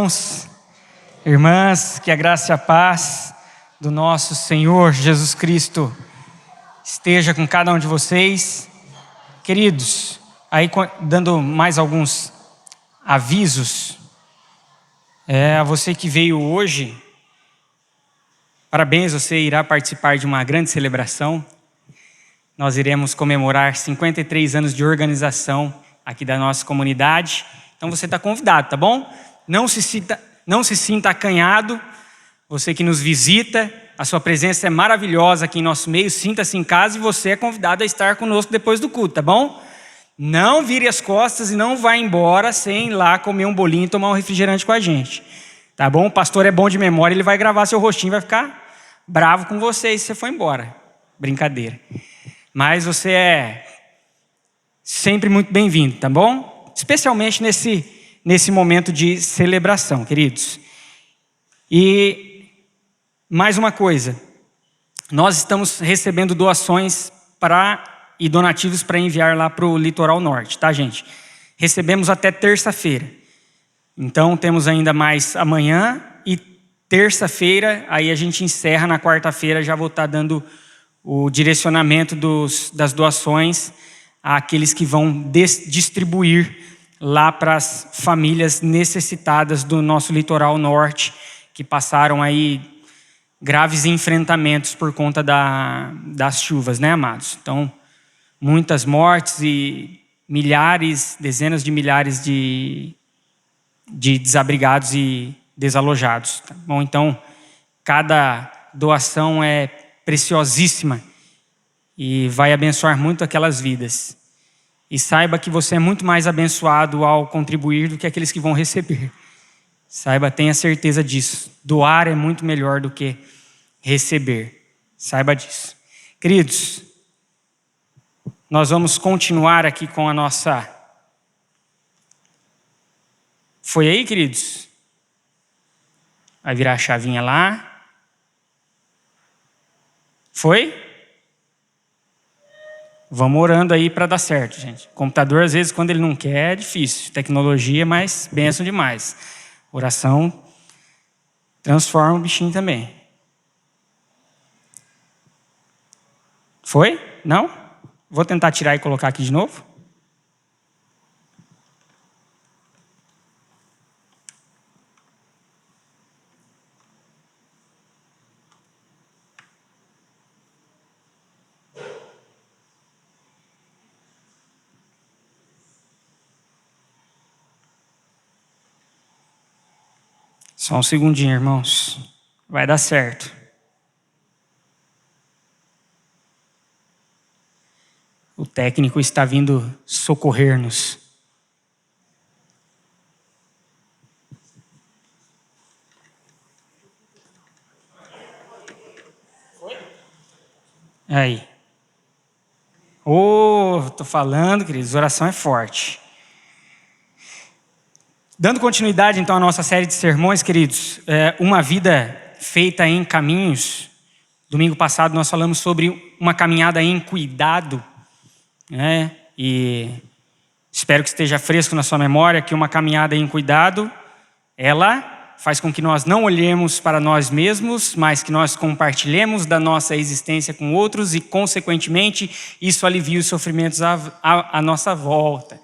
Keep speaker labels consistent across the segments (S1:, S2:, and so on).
S1: Irmãos, irmãs, que a graça e a paz do nosso Senhor Jesus Cristo esteja com cada um de vocês. Queridos, aí dando mais alguns avisos, a você que veio hoje, parabéns, você irá participar de uma grande celebração. Nós iremos comemorar 53 anos de organização aqui da nossa comunidade. Então você está convidado, tá bom? Não se sinta acanhado. Você que nos visita, a sua presença é maravilhosa aqui em nosso meio. Sinta-se em casa e você é convidado a estar conosco depois do culto, tá bom? Não vire as costas e não vá embora sem ir lá comer um bolinho e tomar um refrigerante com a gente, tá bom? O pastor é bom de memória, ele vai gravar seu rostinho, vai ficar bravo com você se você for embora. Brincadeira. Mas você é sempre muito bem-vindo, tá bom? Especialmente nesse momento de celebração, queridos. E mais uma coisa, nós estamos recebendo doações e donativos para enviar lá para o litoral norte, tá, gente? Recebemos até terça-feira. Então temos ainda mais amanhã e terça-feira, aí a gente encerra. Na quarta-feira já vou estar dando o direcionamento das doações àqueles que vão distribuir lá para as famílias necessitadas do nosso litoral norte, que passaram aí graves enfrentamentos por conta das chuvas, né, amados? Então, muitas mortes e dezenas de milhares de desabrigados e desalojados, tá bom? Então, cada doação é preciosíssima e vai abençoar muito aquelas vidas. E saiba que você é muito mais abençoado ao contribuir do que aqueles que vão receber. Saiba, tenha certeza disso. Doar é muito melhor do que receber. Saiba disso. Queridos, nós vamos continuar aqui com a nossa... Foi aí, queridos? Vai virar a chavinha lá. Foi? Vamos orando aí para dar certo, gente. Computador, às vezes, quando ele não quer, é difícil. Tecnologia, mas bênção demais. Oração transforma o bichinho também. Foi? Não? Vou tentar tirar e colocar aqui de novo. Só um segundinho, irmãos. Vai dar certo. O técnico está vindo socorrer-nos. Aí. Tô falando, queridos, oração é forte. Dando continuidade, então, à nossa série de sermões, queridos, uma vida feita em caminhos. Domingo passado nós falamos sobre uma caminhada em cuidado, né? E espero que esteja fresco na sua memória que uma caminhada em cuidado, ela faz com que nós não olhemos para nós mesmos, mas que nós compartilhemos da nossa existência com outros e, consequentemente, isso alivia os sofrimentos à nossa volta.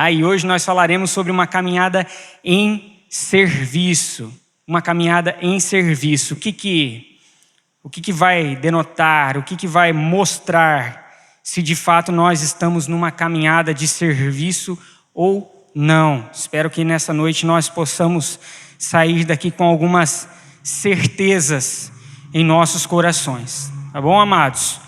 S1: E hoje nós falaremos sobre uma caminhada em serviço. Uma caminhada em serviço. O que vai denotar, o que vai mostrar se de fato nós estamos numa caminhada de serviço ou não. Espero que nessa noite nós possamos sair daqui com algumas certezas em nossos corações. Tá bom, amados?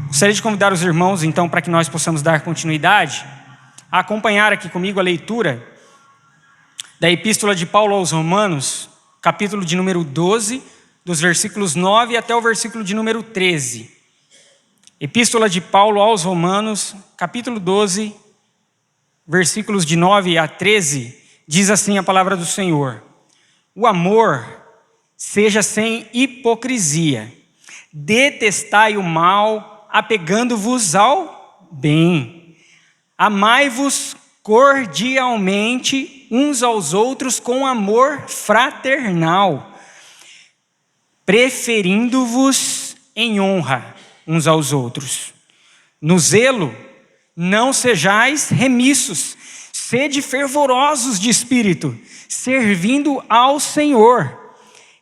S1: Gostaria de convidar os irmãos, então, para que nós possamos dar continuidade, a acompanhar aqui comigo a leitura da Epístola de Paulo aos Romanos, capítulo de número 12, dos versículos 9 até o versículo de número 13. Epístola de Paulo aos Romanos, capítulo 12, versículos de 9 a 13, diz assim a palavra do Senhor: o amor seja sem hipocrisia, detestai o mal, apegando-vos ao bem. Amai-vos cordialmente uns aos outros com amor fraternal, preferindo-vos em honra uns aos outros. No zelo, não sejais remissos, sede fervorosos de espírito, servindo ao Senhor.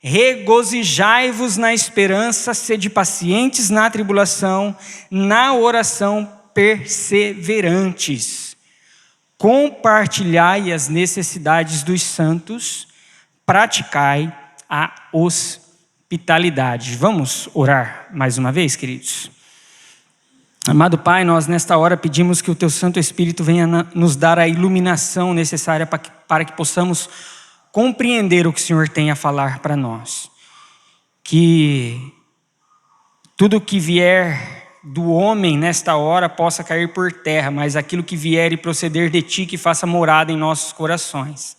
S1: Regozijai-vos na esperança, sede pacientes na tribulação, na oração perseverantes. Compartilhai as necessidades dos santos, praticai a hospitalidade. Vamos orar mais uma vez, queridos? Amado Pai, nós nesta hora pedimos que o Teu Santo Espírito venha nos dar a iluminação necessária para que possamos compreender o que o Senhor tem a falar para nós. Que tudo que vier do homem nesta hora possa cair por terra, mas aquilo que vier e proceder de Ti, que faça morada em nossos corações.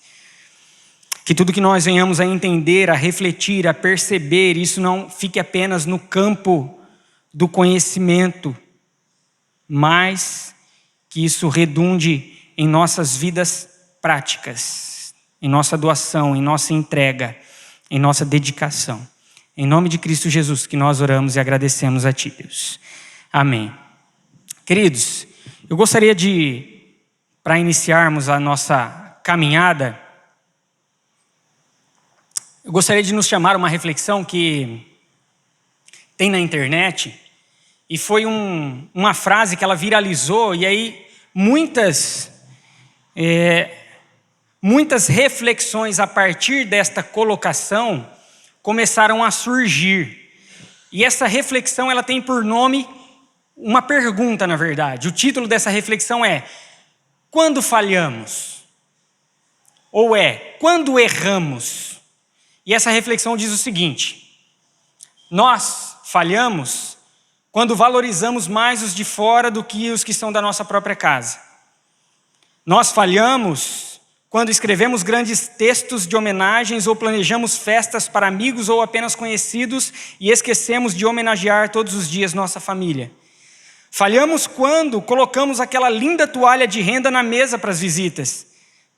S1: Que tudo que nós venhamos a entender, a refletir, a perceber, isso não fique apenas no campo do conhecimento, mas que isso redunde em nossas vidas práticas, em nossa doação, em nossa entrega, em nossa dedicação. Em nome de Cristo Jesus que nós oramos e agradecemos a Ti, Deus. Amém. Queridos, eu gostaria de, para iniciarmos a nossa caminhada, eu gostaria de nos chamar uma reflexão que tem na internet, e foi uma frase que ela viralizou, e aí muitas reflexões a partir desta colocação começaram a surgir. E essa reflexão ela tem por nome uma pergunta, na verdade. O título dessa reflexão é: quando falhamos? Ou quando erramos? E essa reflexão diz o seguinte: nós falhamos quando valorizamos mais os de fora do que os que são da nossa própria casa. Nós falhamos quando escrevemos grandes textos de homenagens ou planejamos festas para amigos ou apenas conhecidos e esquecemos de homenagear todos os dias nossa família. Falhamos quando colocamos aquela linda toalha de renda na mesa para as visitas.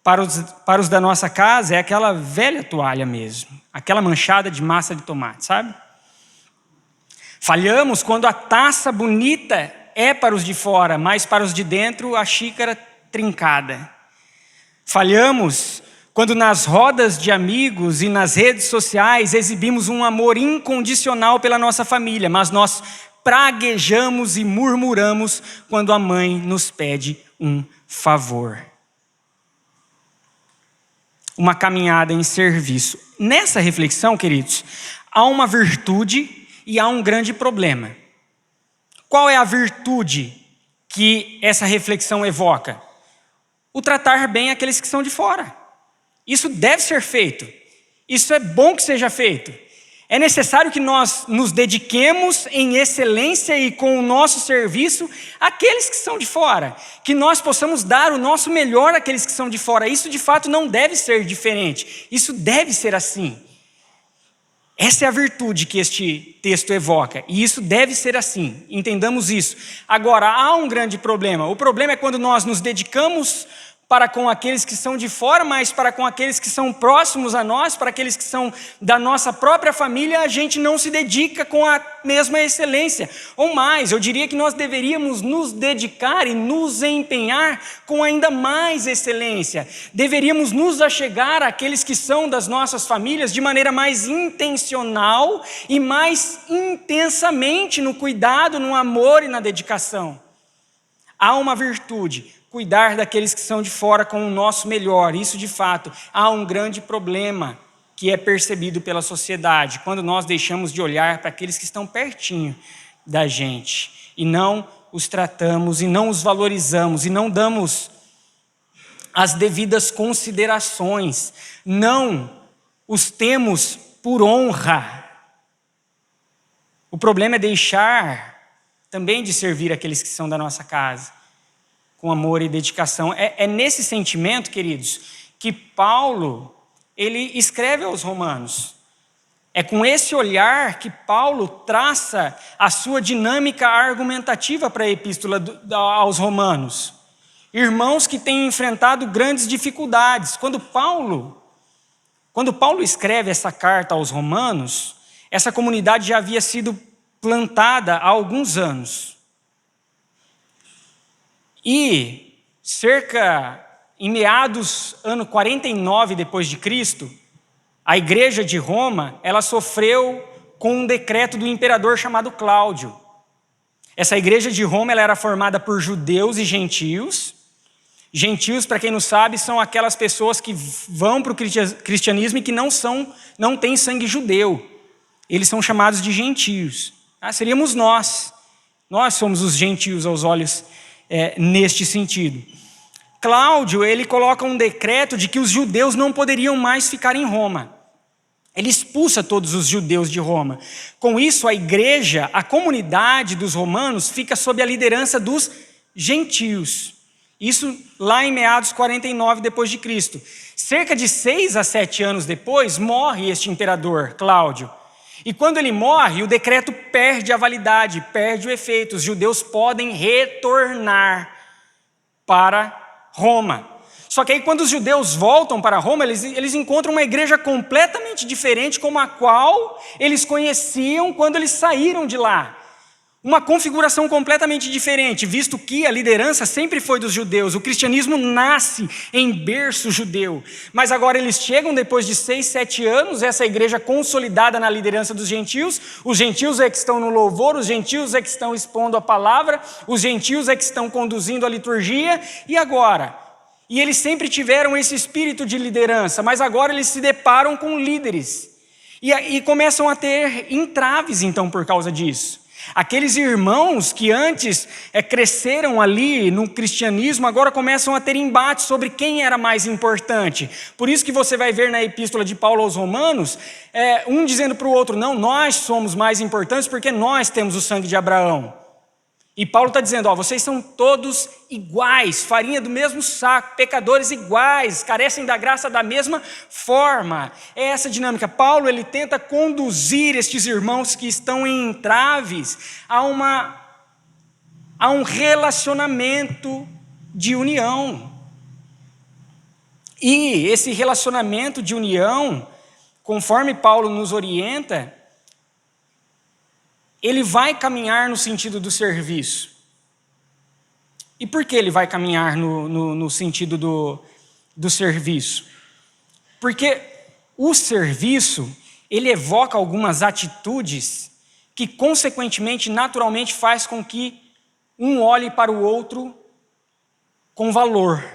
S1: Para os da nossa casa é aquela velha toalha mesmo, aquela manchada de massa de tomate, sabe? Falhamos quando a taça bonita é para os de fora, mas para os de dentro a xícara trincada. Falhamos quando nas rodas de amigos e nas redes sociais exibimos um amor incondicional pela nossa família, mas nós praguejamos e murmuramos quando a mãe nos pede um favor. Uma caminhada em serviço. Nessa reflexão, queridos, há uma virtude e há um grande problema. Qual é a virtude que essa reflexão evoca? O tratar bem aqueles que são de fora. Isso deve ser feito. Isso é bom que seja feito. É necessário que nós nos dediquemos em excelência e com o nosso serviço àqueles que são de fora. Que nós possamos dar o nosso melhor àqueles que são de fora. Isso de fato não deve ser diferente. Isso deve ser assim. Essa é a virtude que este texto evoca, e isso deve ser assim, entendamos isso. Agora, há um grande problema. O problema é quando nós nos dedicamos para com aqueles que são de fora, mas para com aqueles que são próximos a nós, para aqueles que são da nossa própria família, a gente não se dedica com a mesma excelência. Ou mais, eu diria que nós deveríamos nos dedicar e nos empenhar com ainda mais excelência. Deveríamos nos achegar àqueles que são das nossas famílias de maneira mais intencional e mais intensamente no cuidado, no amor e na dedicação. Há uma virtude: cuidar daqueles que são de fora com o nosso melhor. Isso de fato, há um grande problema que é percebido pela sociedade, quando nós deixamos de olhar para aqueles que estão pertinho da gente, e não os tratamos, e não os valorizamos, e não damos as devidas considerações, não os temos por honra. O problema é deixar também de servir aqueles que são da nossa casa, com amor e dedicação. É nesse sentimento, queridos, que Paulo, ele escreve aos Romanos. É com esse olhar que Paulo traça a sua dinâmica argumentativa para a epístola aos Romanos. Irmãos que têm enfrentado grandes dificuldades. Quando Paulo escreve essa carta aos Romanos, essa comunidade já havia sido plantada há alguns anos. E em meados ano 49 depois de Cristo, a igreja de Roma, ela sofreu com um decreto do imperador chamado Cláudio. Essa igreja de Roma, ela era formada por judeus e gentios. Gentios, para quem não sabe, são aquelas pessoas que vão para o cristianismo e que não têm sangue judeu. Eles são chamados de gentios. Seríamos nós. Nós somos os gentios aos olhos neste sentido. Cláudio, ele coloca um decreto de que os judeus não poderiam mais ficar em Roma. Ele expulsa todos os judeus de Roma. Com isso, a igreja, a comunidade dos romanos fica sob a liderança dos gentios. Isso lá em meados 49 depois de Cristo. Cerca de 6 a 7 anos depois, morre este imperador, Cláudio. E quando ele morre, o decreto perde a validade, perde o efeito. Os judeus podem retornar para Roma. Só que aí quando os judeus voltam para Roma, eles encontram uma igreja completamente diferente como a qual eles conheciam quando eles saíram de lá. Uma configuração completamente diferente, visto que a liderança sempre foi dos judeus. O cristianismo nasce em berço judeu. Mas agora eles chegam depois de 6, 7 anos, essa igreja consolidada na liderança dos gentios. Os gentios é que estão no louvor, os gentios é que estão expondo a palavra, os gentios é que estão conduzindo a liturgia. E agora? E eles sempre tiveram esse espírito de liderança, mas agora eles se deparam com líderes. E começam a ter entraves, então, por causa disso. Aqueles irmãos que antes cresceram ali no cristianismo, agora começam a ter embates sobre quem era mais importante. Por isso que você vai ver na epístola de Paulo aos Romanos, um dizendo para o outro, não, nós somos mais importantes porque nós temos o sangue de Abraão. E Paulo está dizendo, vocês são todos iguais, farinha do mesmo saco, pecadores iguais, carecem da graça da mesma forma. É essa dinâmica. Paulo, ele tenta conduzir estes irmãos que estão em entraves a um relacionamento de união. E esse relacionamento de união, conforme Paulo nos orienta, ele vai caminhar no sentido do serviço. E por que ele vai caminhar no sentido do serviço? Porque o serviço, ele evoca algumas atitudes que, consequentemente, naturalmente, faz com que um olhe para o outro com valor.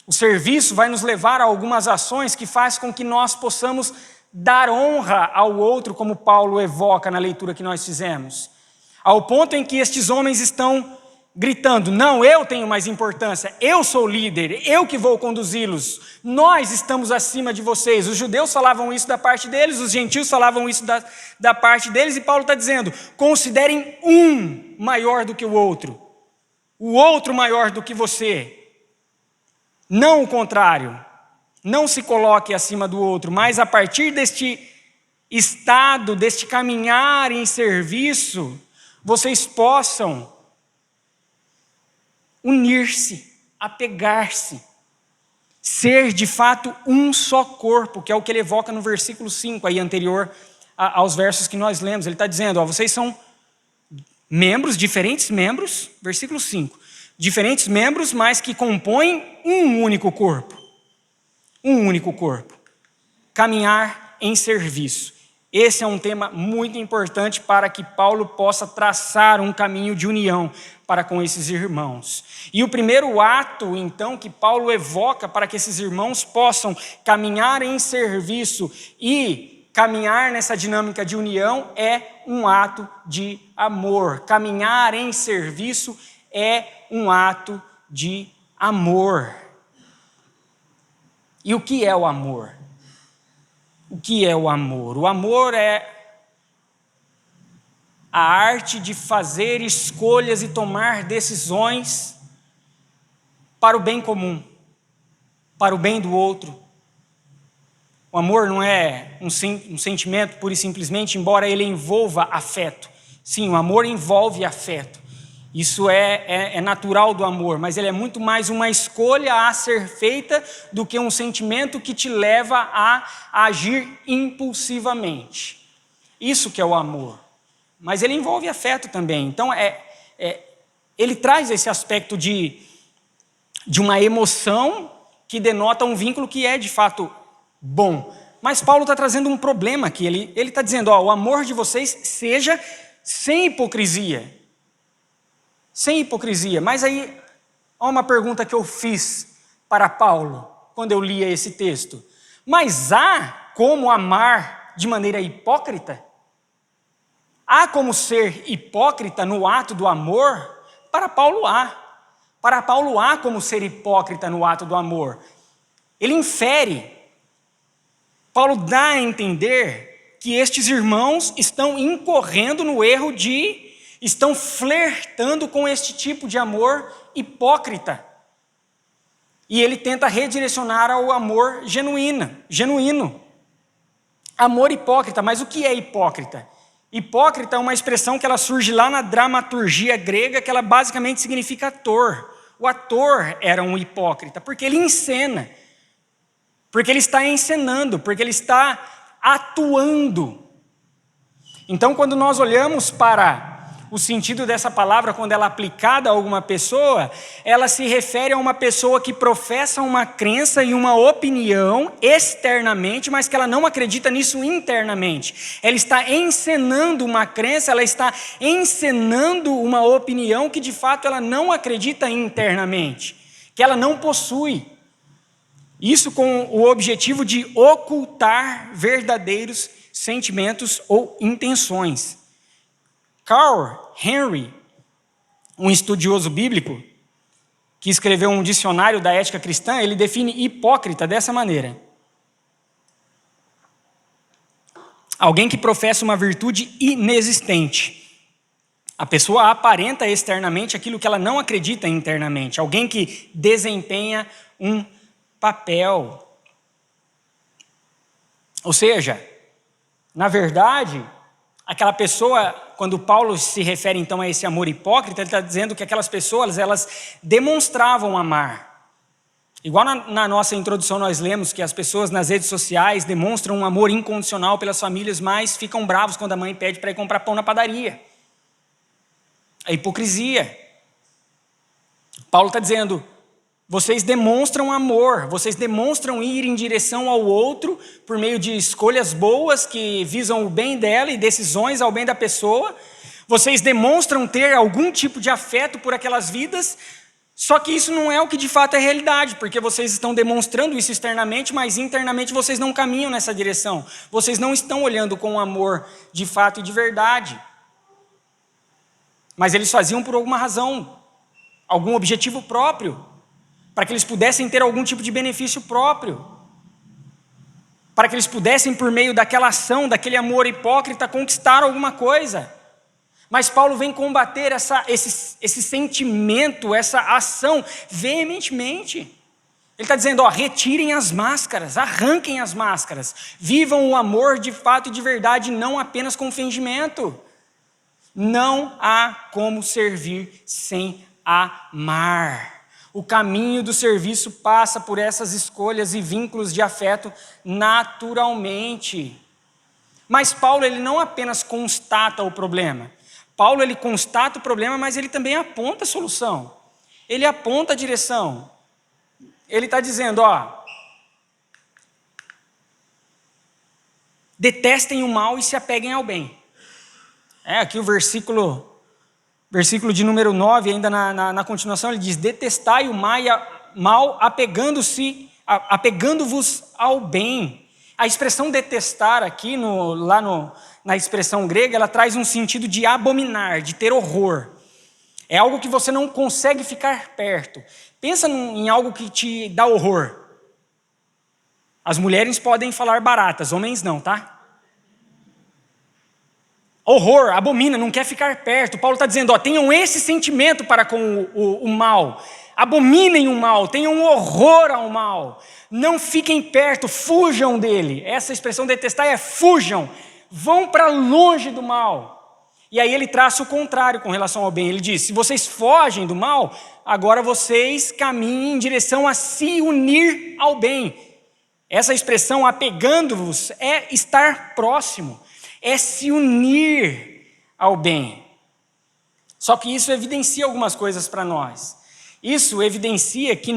S1: O serviço vai nos levar a algumas ações que faz com que nós possamos dar honra ao outro, como Paulo evoca na leitura que nós fizemos. Ao ponto em que estes homens estão gritando, não, eu tenho mais importância, eu sou líder, eu que vou conduzi-los, nós estamos acima de vocês. Os judeus falavam isso da parte deles, os gentios falavam isso da parte deles, e Paulo está dizendo, considerem um maior do que o outro maior do que você, não o contrário. Não se coloque acima do outro, mas a partir deste estado, deste caminhar em serviço, vocês possam unir-se, apegar-se, ser de fato um só corpo, que é o que ele evoca no versículo 5, aí anterior aos versos que nós lemos. Ele está dizendo, vocês são membros, diferentes membros, versículo 5, diferentes membros, mas que compõem um único corpo. Um único corpo. Caminhar em serviço. Esse é um tema muito importante para que Paulo possa traçar um caminho de união para com esses irmãos. E o primeiro ato, então, que Paulo evoca para que esses irmãos possam caminhar em serviço e caminhar nessa dinâmica de união é um ato de amor. Caminhar em serviço é um ato de amor. E o que é o amor? O que é o amor? O amor é a arte de fazer escolhas e tomar decisões para o bem comum, para o bem do outro. O amor não é um sentimento pura e simplesmente, embora ele envolva afeto. Sim, o amor envolve afeto. Isso é natural do amor, mas ele é muito mais uma escolha a ser feita do que um sentimento que te leva a agir impulsivamente. Isso que é o amor. Mas ele envolve afeto também. Então, ele traz esse aspecto de uma emoção que denota um vínculo que é de fato bom. Mas Paulo está trazendo um problema aqui. Ele está dizendo, o amor de vocês seja sem hipocrisia. Sem hipocrisia. Mas aí, há uma pergunta que eu fiz para Paulo, quando eu lia esse texto. Mas há como amar de maneira hipócrita? Há como ser hipócrita no ato do amor? Para Paulo há. Para Paulo há como ser hipócrita no ato do amor. Ele infere. Paulo dá a entender que estes irmãos estão incorrendo no erro estão flertando com este tipo de amor hipócrita. E ele tenta redirecionar ao amor genuíno. Amor hipócrita, mas o que é hipócrita? Hipócrita é uma expressão que ela surge lá na dramaturgia grega, que ela basicamente significa ator. O ator era um hipócrita, porque ele encena, porque ele está encenando, porque ele está atuando. Então, quando nós olhamos para o sentido dessa palavra, quando ela é aplicada a alguma pessoa, ela se refere a uma pessoa que professa uma crença e uma opinião externamente, mas que ela não acredita nisso internamente. Ela está encenando uma crença, ela está encenando uma opinião que de fato ela não acredita internamente, que ela não possui. Isso com o objetivo de ocultar verdadeiros sentimentos ou intenções. Carl Henry, um estudioso bíblico, que escreveu um dicionário da ética cristã, ele define hipócrita dessa maneira. Alguém que professa uma virtude inexistente. A pessoa aparenta externamente aquilo que ela não acredita internamente. Alguém que desempenha um papel. Ou seja, na verdade, aquela pessoa, quando Paulo se refere então a esse amor hipócrita, ele está dizendo que aquelas pessoas, elas demonstravam amar. Igual na nossa introdução nós lemos que as pessoas nas redes sociais demonstram um amor incondicional pelas famílias, mas ficam bravos quando a mãe pede para ir comprar pão na padaria. A hipocrisia. Paulo está dizendo, vocês demonstram amor, vocês demonstram ir em direção ao outro por meio de escolhas boas que visam o bem dela e decisões ao bem da pessoa. Vocês demonstram ter algum tipo de afeto por aquelas vidas, só que isso não é o que de fato é realidade, porque vocês estão demonstrando isso externamente, mas internamente vocês não caminham nessa direção. Vocês não estão olhando com amor de fato e de verdade. Mas eles faziam por alguma razão, algum objetivo próprio, para que eles pudessem ter algum tipo de benefício próprio, para que eles pudessem, por meio daquela ação, daquele amor hipócrita, conquistar alguma coisa. Mas Paulo vem combater esse sentimento, essa ação veementemente. Ele está dizendo, retirem as máscaras, arranquem as máscaras, vivam o amor de fato e de verdade, não apenas com fingimento. Não há como servir sem amar. O caminho do serviço passa por essas escolhas e vínculos de afeto naturalmente. Mas Paulo, ele não apenas constata o problema. Paulo, ele constata o problema, mas ele também aponta a solução. Ele aponta a direção. Ele está dizendo, detestem o mal e se apeguem ao bem. Aqui o versículo de número 9, ainda na continuação, ele diz, detestai o mal apegando-vos ao bem. A expressão detestar aqui, na expressão grega, ela traz um sentido de abominar, de ter horror. É algo que você não consegue ficar perto. Pensa em algo que te dá horror. As mulheres podem falar baratas, homens não, tá? Horror, abomina, não quer ficar perto. Paulo está dizendo, tenham esse sentimento para com o mal. Abominem o mal, tenham horror ao mal. Não fiquem perto, fujam dele. Essa expressão detestar é fujam. Vão para longe do mal. E aí ele traça o contrário com relação ao bem. Ele diz: se vocês fogem do mal, agora vocês caminhem em direção a se unir ao bem. Essa expressão, apegando-vos, é estar próximo, é se unir ao bem. Só que isso evidencia algumas coisas para nós. Isso evidencia que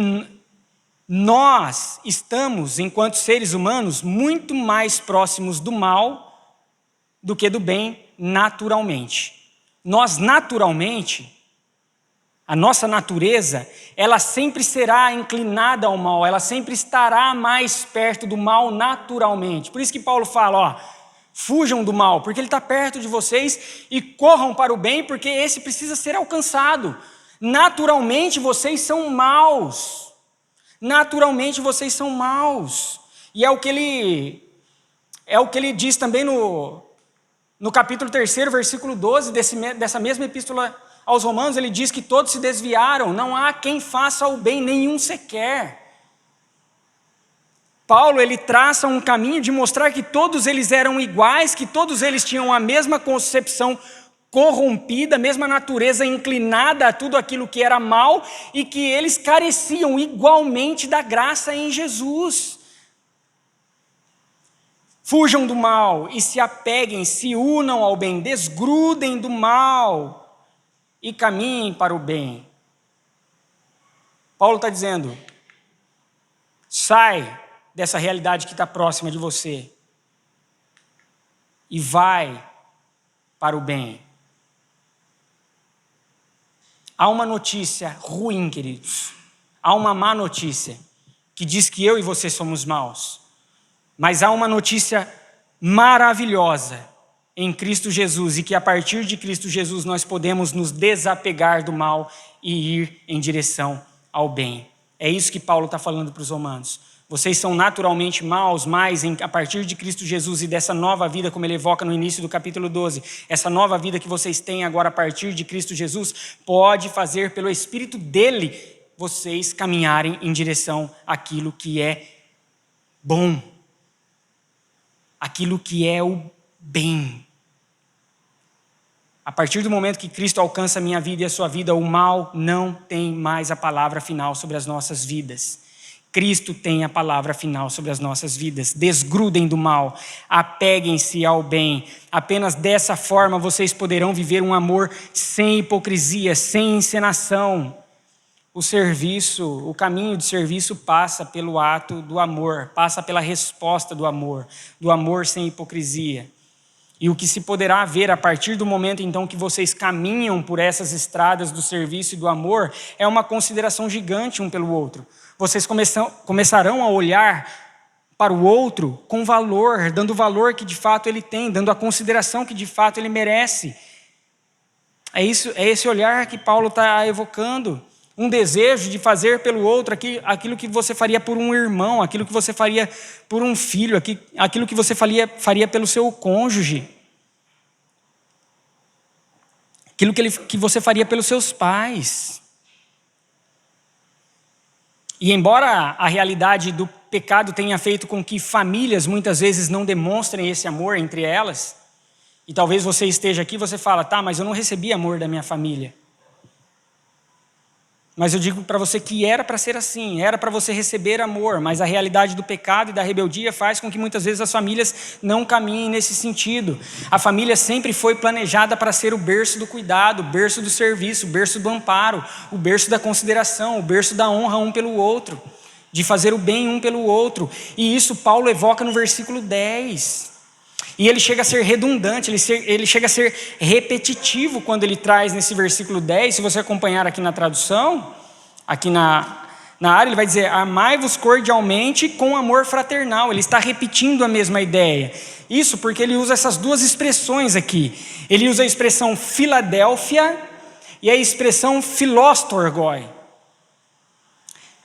S1: nós estamos, enquanto seres humanos, muito mais próximos do mal do que do bem naturalmente. Nós naturalmente, a nossa natureza, ela sempre será inclinada ao mal, ela sempre estará mais perto do mal naturalmente. Por isso que Paulo fala, fujam do mal, porque ele está perto de vocês, e corram para o bem, porque esse precisa ser alcançado. Naturalmente vocês são maus. Naturalmente vocês são maus. E é o que ele diz também no capítulo 3, versículo 12, dessa mesma epístola aos Romanos. Ele diz que todos se desviaram, não há quem faça o bem, nenhum sequer. Paulo, ele traça um caminho de mostrar que todos eles eram iguais, que todos eles tinham a mesma concepção corrompida, a mesma natureza inclinada a tudo aquilo que era mal, e que eles careciam igualmente da graça em Jesus. Fujam do mal e se apeguem, se unam ao bem, desgrudem do mal e caminhem para o bem. Paulo está dizendo: sai dessa realidade que está próxima de você e vai para o bem. Há uma notícia ruim, queridos. Há uma má notícia que diz que eu e você somos maus. Mas há uma notícia maravilhosa em Cristo Jesus, e que a partir de Cristo Jesus nós podemos nos desapegar do mal e ir em direção ao bem. É isso que Paulo está falando para os romanos. Vocês são naturalmente maus, mas a partir de Cristo Jesus e dessa nova vida, como ele evoca no início do capítulo 12, essa nova vida que vocês têm agora a partir de Cristo Jesus, pode fazer pelo Espírito dele vocês caminharem em direção àquilo que é bom, aquilo que é o bem. A partir do momento que Cristo alcança a minha vida e a sua vida, o mal não tem mais a palavra final sobre as nossas vidas. Cristo tem a palavra final sobre as nossas vidas. Desgrudem do mal, apeguem-se ao bem. Apenas dessa forma vocês poderão viver um amor sem hipocrisia, sem encenação. O caminho de serviço passa pelo ato do amor, passa pela resposta do amor sem hipocrisia. E o que se poderá ver a partir do momento então que vocês caminham por essas estradas do serviço e do amor é uma consideração gigante um pelo outro. Vocês começarão a olhar para o outro com valor, dando o valor que de fato ele tem, dando a consideração que de fato ele merece. É esse olhar que Paulo está evocando. Um desejo de fazer pelo outro aquilo que você faria por um irmão, aquilo que você faria por um filho, aquilo que você faria pelo seu cônjuge, aquilo que você faria pelos seus pais. E embora a realidade do pecado tenha feito com que famílias muitas vezes não demonstrem esse amor entre elas, e talvez você esteja aqui e você fala, mas eu não recebi amor da minha família. Mas eu digo para você que era para ser assim, era para você receber amor, mas a realidade do pecado e da rebeldia faz com que muitas vezes as famílias não caminhem nesse sentido. A família sempre foi planejada para ser o berço do cuidado, o berço do serviço, o berço do amparo, o berço da consideração, o berço da honra um pelo outro, de fazer o bem um pelo outro. E isso Paulo evoca no versículo 10. E ele chega a ser redundante, ele chega a ser repetitivo quando ele traz nesse versículo 10, se você acompanhar aqui na tradução, aqui na área, ele vai dizer, amai-vos cordialmente com amor fraternal. Ele está repetindo a mesma ideia. Isso porque ele usa essas duas expressões aqui. Ele usa a expressão Filadélfia e a expressão Filostorgoi.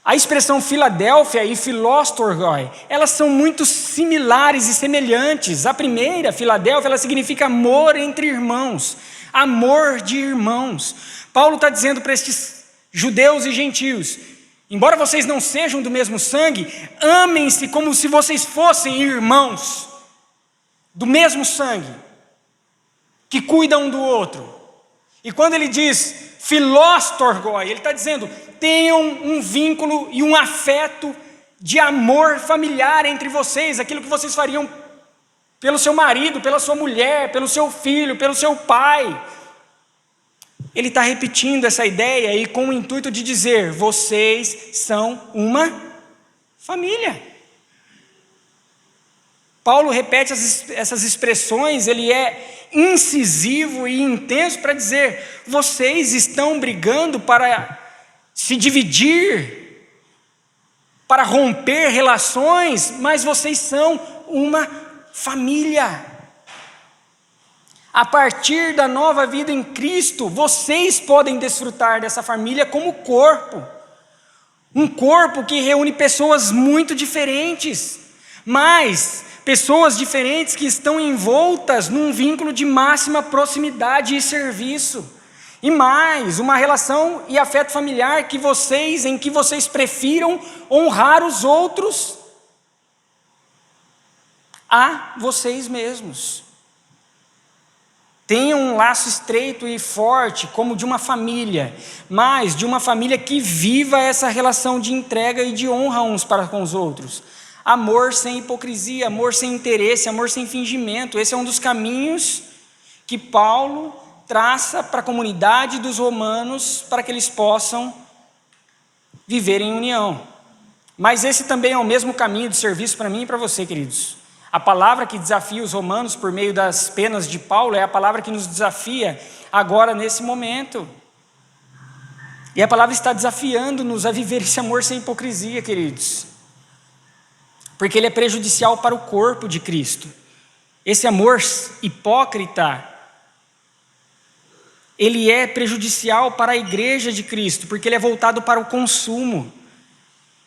S1: A expressão Filadélfia e Filostorgoi, elas são muito similares e semelhantes. A primeira, Filadélfia, ela significa amor entre irmãos, amor de irmãos. Paulo está dizendo para estes judeus e gentios, embora vocês não sejam do mesmo sangue, amem-se como se vocês fossem irmãos do mesmo sangue. que cuidam um do outro. E quando ele diz filóstorgoi, ele está dizendo, tenham um vínculo e um afeto de amor familiar entre vocês, aquilo que vocês fariam pelo seu marido, pela sua mulher, pelo seu filho, pelo seu pai. Ele está repetindo essa ideia e com o intuito de dizer, vocês são uma família. Paulo repete essas expressões, ele é incisivo e intenso para dizer, vocês estão brigando para se dividir, para romper relações, mas vocês são uma família. A partir da nova vida em Cristo, vocês podem desfrutar dessa família como corpo. Um corpo que reúne pessoas muito diferentes, mas pessoas diferentes que estão envoltas num vínculo de máxima proximidade e serviço. E mais, uma relação e afeto familiar em que vocês prefiram honrar os outros a vocês mesmos. Tenham um laço estreito e forte, como de uma família, mas de uma família que viva essa relação de entrega e de honra uns para com os outros. Amor sem hipocrisia, amor sem interesse, amor sem fingimento. Esse é um dos caminhos que Paulo traça para a comunidade dos romanos, para que eles possam viver em união. Mas esse também é o mesmo caminho de serviço para mim e para você, queridos. A palavra que desafia os romanos por meio das penas de Paulo é a palavra que nos desafia agora nesse momento. E a palavra está desafiando-nos a viver esse amor sem hipocrisia, queridos. Porque ele é prejudicial para o corpo de Cristo. Esse amor hipócrita, ele é prejudicial para a igreja de Cristo, porque ele é voltado para o consumo.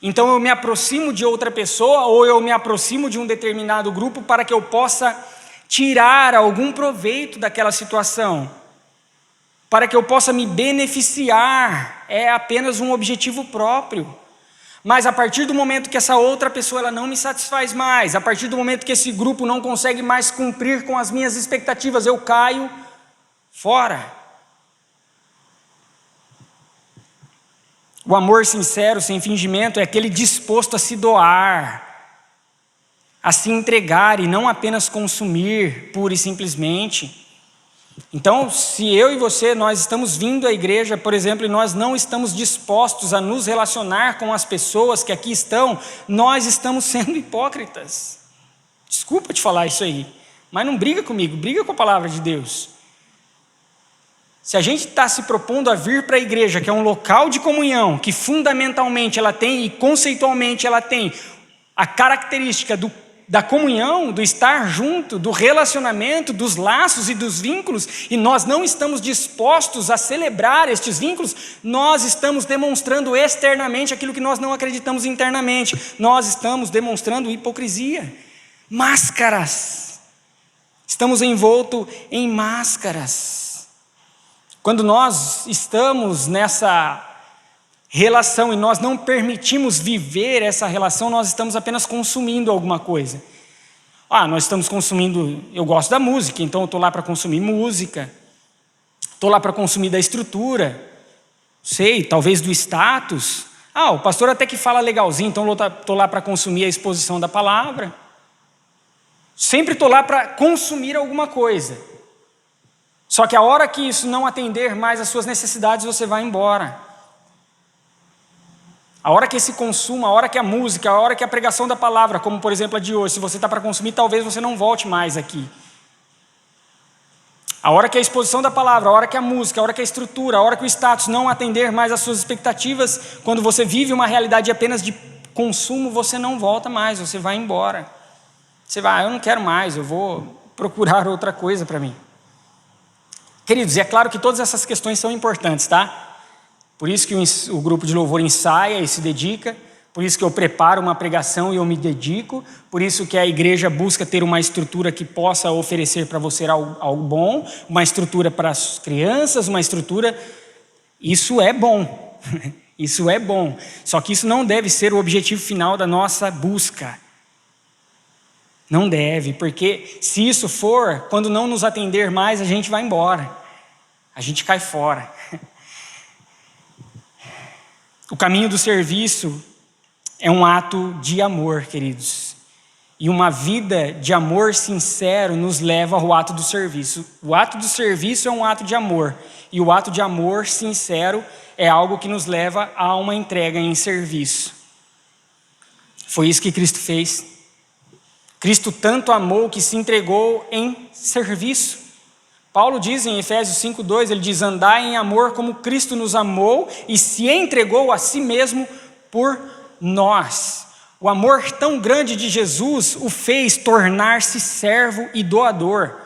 S1: Então eu me aproximo de outra pessoa, ou eu me aproximo de um determinado grupo para que eu possa tirar algum proveito daquela situação, para que eu possa me beneficiar, é apenas um objetivo próprio. Mas a partir do momento que essa outra pessoa ela não me satisfaz mais, a partir do momento que esse grupo não consegue mais cumprir com as minhas expectativas, eu caio fora. O amor sincero, sem fingimento, é aquele disposto a se doar, a se entregar e não apenas consumir, pura e simplesmente. Então, se eu e você, nós estamos vindo à igreja, por exemplo, e nós não estamos dispostos a nos relacionar com as pessoas que aqui estão, nós estamos sendo hipócritas. Desculpa te falar isso aí, mas não briga comigo, briga com a palavra de Deus. Se a gente está se propondo a vir para a igreja, que é um local de comunhão, que fundamentalmente ela tem e conceitualmente ela tem a característica da comunhão, do estar junto, do relacionamento, dos laços e dos vínculos, e nós não estamos dispostos a celebrar estes vínculos, nós estamos demonstrando externamente aquilo que nós não acreditamos internamente. Nós estamos demonstrando hipocrisia, máscaras. Estamos envoltos em máscaras. Quando nós estamos nessa relação e nós não permitimos viver essa relação, nós estamos apenas consumindo alguma coisa. Nós estamos consumindo, eu gosto da música, então eu estou lá para consumir música, estou lá para consumir da estrutura, talvez do status. O pastor até que fala legalzinho, então eu estou lá para consumir a exposição da palavra. Sempre estou lá para consumir alguma coisa. Só que a hora que isso não atender mais às suas necessidades, você vai embora. A hora que esse consumo, a hora que a música, a hora que a pregação da palavra, como por exemplo a de hoje, se você está para consumir, talvez você não volte mais aqui. A hora que a exposição da palavra, a hora que a música, a hora que a estrutura, a hora que o status não atender mais às suas expectativas, quando você vive uma realidade apenas de consumo, você não volta mais, você vai embora. Você vai, eu não quero mais, eu vou procurar outra coisa para mim. Queridos, é claro que todas essas questões são importantes, tá? Por isso que o grupo de louvor ensaia e se dedica, por isso que eu preparo uma pregação e eu me dedico, por isso que a igreja busca ter uma estrutura que possa oferecer para você algo bom, uma estrutura para as crianças, uma estrutura... Isso é bom, isso é bom, só que isso não deve ser o objetivo final da nossa busca. Não deve, porque se isso for, quando não nos atender mais, a gente vai embora. A gente cai fora. O caminho do serviço é um ato de amor, queridos. E uma vida de amor sincero nos leva ao ato do serviço. O ato do serviço é um ato de amor. E o ato de amor sincero é algo que nos leva a uma entrega em serviço. Foi isso que Cristo fez. Cristo tanto amou que se entregou em serviço. Paulo diz em Efésios 5:2, ele diz: andai em amor como Cristo nos amou e se entregou a si mesmo por nós. O amor tão grande de Jesus o fez tornar-se servo e doador.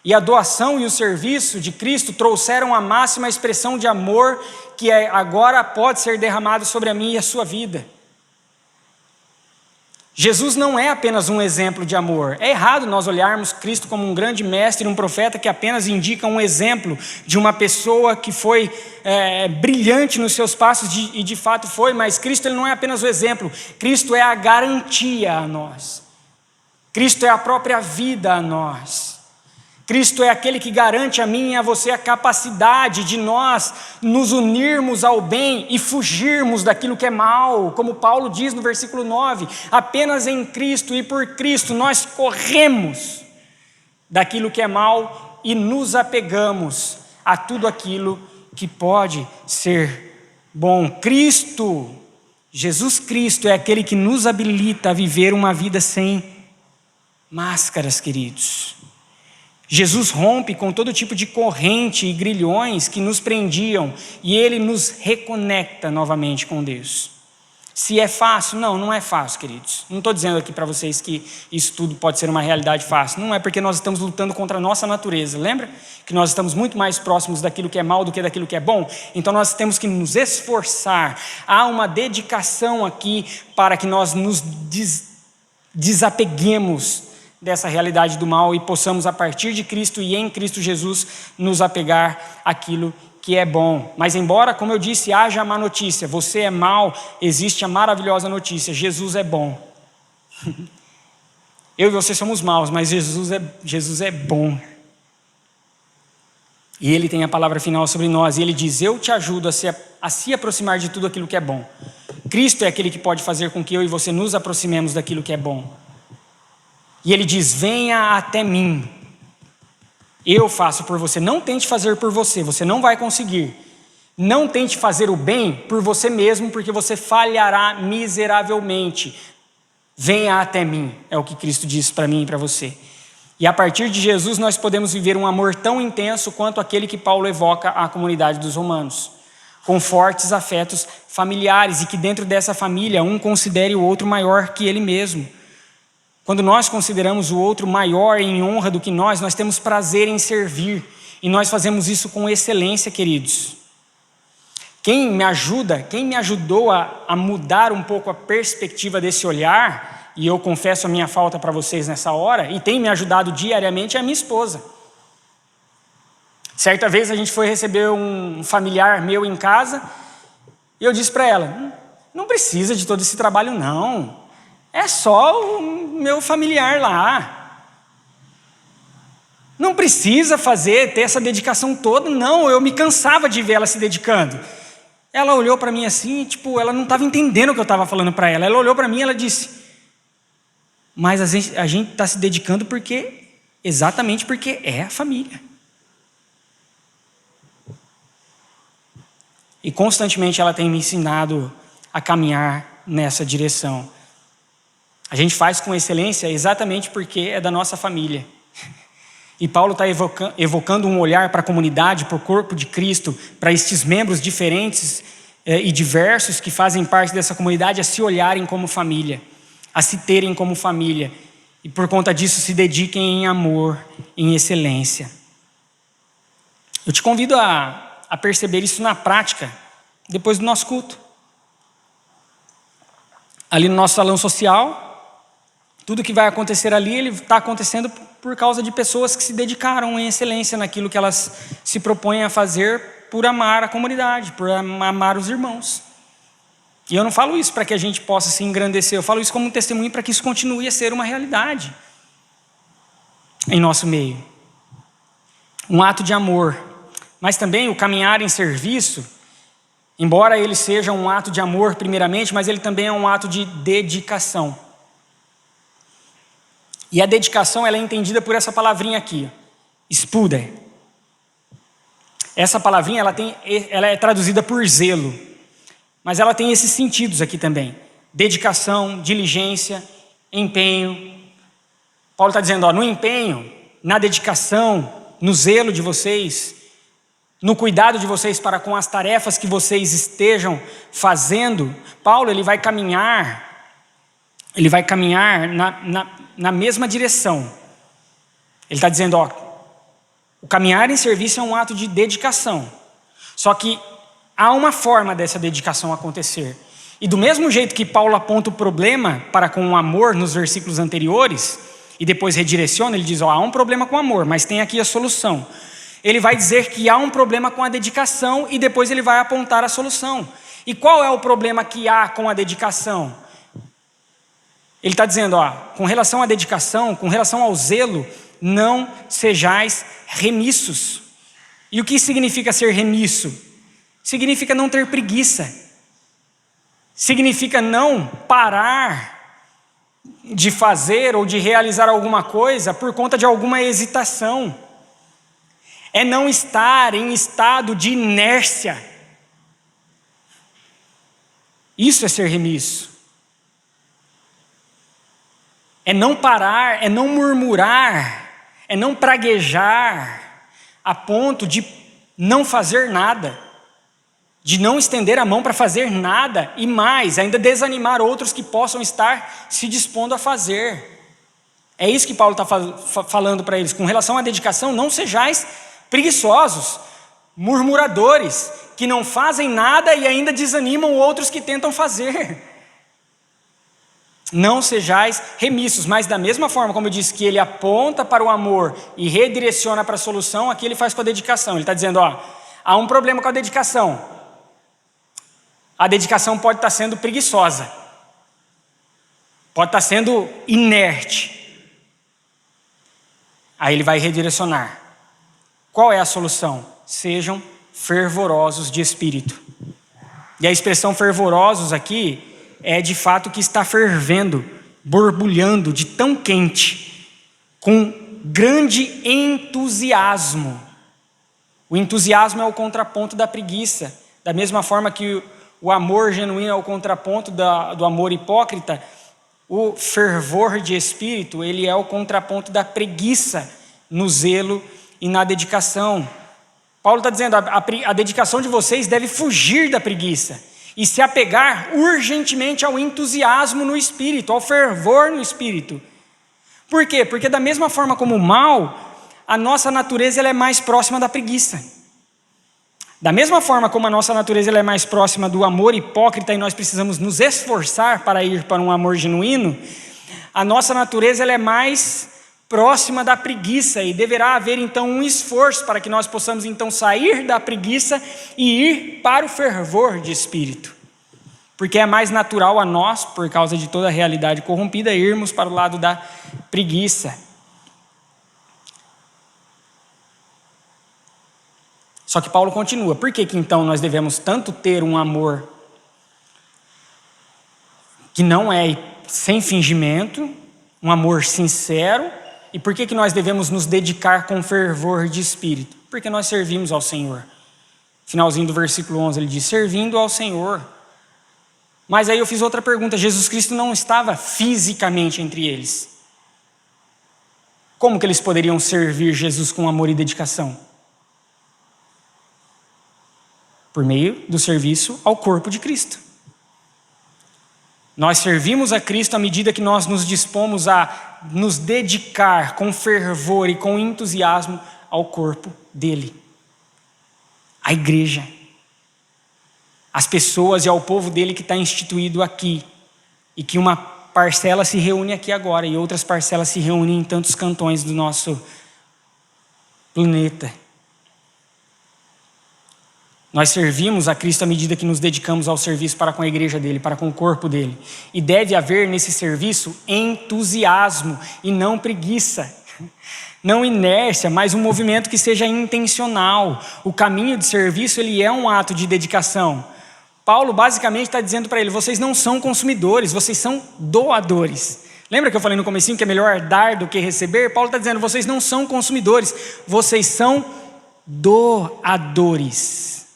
S1: E a doação e o serviço de Cristo trouxeram a máxima expressão de amor que agora pode ser derramado sobre a minha e a sua vida. Jesus não é apenas um exemplo de amor. É errado nós olharmos Cristo como um grande mestre, um profeta que apenas indica um exemplo de uma pessoa que foi brilhante nos seus passos, e de fato foi, mas Cristo ele não é apenas o exemplo. Cristo é a garantia a nós. Cristo é a própria vida a nós. Cristo é aquele que garante a mim e a você a capacidade de nós nos unirmos ao bem e fugirmos daquilo que é mal, como Paulo diz no versículo 9, apenas em Cristo e por Cristo nós corremos daquilo que é mal e nos apegamos a tudo aquilo que pode ser bom. Cristo, Jesus Cristo é aquele que nos habilita a viver uma vida sem máscaras, queridos. Jesus rompe com todo tipo de corrente e grilhões que nos prendiam e Ele nos reconecta novamente com Deus. Se é fácil? Não, não é fácil, queridos. Não estou dizendo aqui para vocês que isso tudo pode ser uma realidade fácil. Não é, porque nós estamos lutando contra a nossa natureza. Lembra que nós estamos muito mais próximos daquilo que é mal do que daquilo que é bom? Então nós temos que nos esforçar. Há uma dedicação aqui para que nós nos desapeguemos dessa realidade do mal e possamos, a partir de Cristo e em Cristo Jesus, nos apegar àquilo que é bom. Mas embora, como eu disse, haja a má notícia, você é mau, existe a maravilhosa notícia: Jesus é bom. Eu e você somos maus, mas Jesus é bom. E Ele tem a palavra final sobre nós, e Ele diz: eu te ajudo a se aproximar de tudo aquilo que é bom. Cristo é aquele que pode fazer com que eu e você nos aproximemos daquilo que é bom. E Ele diz: venha até mim, eu faço por você. Não tente fazer por você, você não vai conseguir. Não tente fazer o bem por você mesmo, porque você falhará miseravelmente. Venha até mim, é o que Cristo diz para mim e para você. E a partir de Jesus nós podemos viver um amor tão intenso quanto aquele que Paulo evoca à comunidade dos romanos, com fortes afetos familiares, e que dentro dessa família um considere o outro maior que ele mesmo. Quando nós consideramos o outro maior em honra do que nós temos prazer em servir. E nós fazemos isso com excelência, queridos. Quem me ajudou a mudar um pouco a perspectiva desse olhar, e eu confesso a minha falta para vocês nessa hora, e tem me ajudado diariamente, é a minha esposa. Certa vez a gente foi receber um familiar meu em casa, e eu disse para ela: não precisa de todo esse trabalho não. É só o meu familiar lá. Não precisa ter essa dedicação toda. Não, eu me cansava de ver ela se dedicando. Ela olhou para mim assim, ela não estava entendendo o que eu estava falando para ela. Ela olhou para mim e ela disse: mas a gente está se dedicando exatamente porque é a família. E constantemente ela tem me ensinado a caminhar nessa direção. A gente faz com excelência exatamente porque é da nossa família. E Paulo está evocando um olhar para a comunidade, para o corpo de Cristo, para estes membros diferentes e diversos que fazem parte dessa comunidade, a se olharem como família, a se terem como família. E por conta disso se dediquem em amor, em excelência. Eu te convido a perceber isso na prática, depois do nosso culto. Ali no nosso salão social, tudo que vai acontecer ali, ele está acontecendo por causa de pessoas que se dedicaram em excelência naquilo que elas se propõem a fazer por amar a comunidade, por amar os irmãos. E eu não falo isso para que a gente possa se engrandecer, eu falo isso como um testemunho para que isso continue a ser uma realidade. em nosso meio. Um ato de amor. Mas também o caminhar em serviço, embora ele seja um ato de amor primeiramente, mas ele também é um ato de dedicação. E a dedicação ela é entendida por essa palavrinha aqui, spuder. Essa palavrinha ela é traduzida por zelo, mas ela tem esses sentidos aqui também. Dedicação, diligência, empenho. Paulo está dizendo, no empenho, na dedicação, no zelo de vocês, no cuidado de vocês para com as tarefas que vocês estejam fazendo, Paulo ele vai caminhar na mesma direção. Ele está dizendo, o caminhar em serviço é um ato de dedicação. Só que há uma forma dessa dedicação acontecer. E do mesmo jeito que Paulo aponta o problema para com o amor nos versículos anteriores, e depois redireciona, ele diz, há um problema com o amor, mas tem aqui a solução. Ele vai dizer que há um problema com a dedicação e depois ele vai apontar a solução. E qual é o problema que há com a dedicação? Ele está dizendo, com relação à dedicação, com relação ao zelo, não sejais remissos. E o que significa ser remisso? Significa não ter preguiça. Significa não parar de fazer ou de realizar alguma coisa por conta de alguma hesitação. É não estar em estado de inércia. Isso é ser remisso. É não parar, é não murmurar, é não praguejar a ponto de não fazer nada, de não estender a mão para fazer nada e mais, ainda desanimar outros que possam estar se dispondo a fazer. É isso que Paulo está falando para eles. Com relação à dedicação, não sejais preguiçosos, murmuradores, que não fazem nada e ainda desanimam outros que tentam fazer. Não sejais remissos, mas da mesma forma como eu disse que ele aponta para o amor e redireciona para a solução, aqui ele faz com a dedicação. Ele está dizendo, há um problema com a dedicação. A dedicação pode estar sendo preguiçosa, pode estar sendo inerte. Aí ele vai redirecionar. Qual é a solução? Sejam fervorosos de espírito. E a expressão fervorosos aqui é de fato que está fervendo, borbulhando de tão quente, com grande entusiasmo. O entusiasmo é o contraponto da preguiça. Da mesma forma que o amor genuíno é o contraponto do amor hipócrita, o fervor de espírito, ele é o contraponto da preguiça no zelo e na dedicação. Paulo está dizendo, a dedicação de vocês deve fugir da preguiça e se apegar urgentemente ao entusiasmo no espírito, ao fervor no espírito. Por quê? Porque da mesma forma como o mal, a nossa natureza ela é mais próxima da preguiça. Da mesma forma como a nossa natureza ela é mais próxima do amor hipócrita e nós precisamos nos esforçar para ir para um amor genuíno, a nossa natureza ela é mais próxima da preguiça e deverá haver então um esforço para que nós possamos então sair da preguiça e ir para o fervor de espírito. Porque é mais natural a nós, por causa de toda a realidade corrompida, irmos para o lado da preguiça. Só que Paulo continua, por que então nós devemos tanto ter um amor que não é sem fingimento, um amor sincero, e por que nós devemos nos dedicar com fervor de espírito? Porque nós servimos ao Senhor. Finalzinho do versículo 11 ele diz, servindo ao Senhor. Mas aí eu fiz outra pergunta, Jesus Cristo não estava fisicamente entre eles. Como que eles poderiam servir Jesus com amor e dedicação? Por meio do serviço ao corpo de Cristo. Nós servimos a Cristo à medida que nós nos dispomos a nos dedicar com fervor e com entusiasmo ao corpo dele. A igreja. As pessoas e ao povo dele que está instituído aqui. E que uma parcela se reúne aqui agora e outras parcelas se reúnem em tantos cantões do nosso planeta. Nós servimos a Cristo à medida que nos dedicamos ao serviço para com a igreja dele, para com o corpo dele. E deve haver nesse serviço entusiasmo e não preguiça. Não inércia, mas um movimento que seja intencional. O caminho de serviço, ele é um ato de dedicação. Paulo basicamente está dizendo para ele: vocês não são consumidores, vocês são doadores. Lembra que eu falei no comecinho que é melhor dar do que receber? Paulo está dizendo: vocês não são consumidores, vocês são doadores.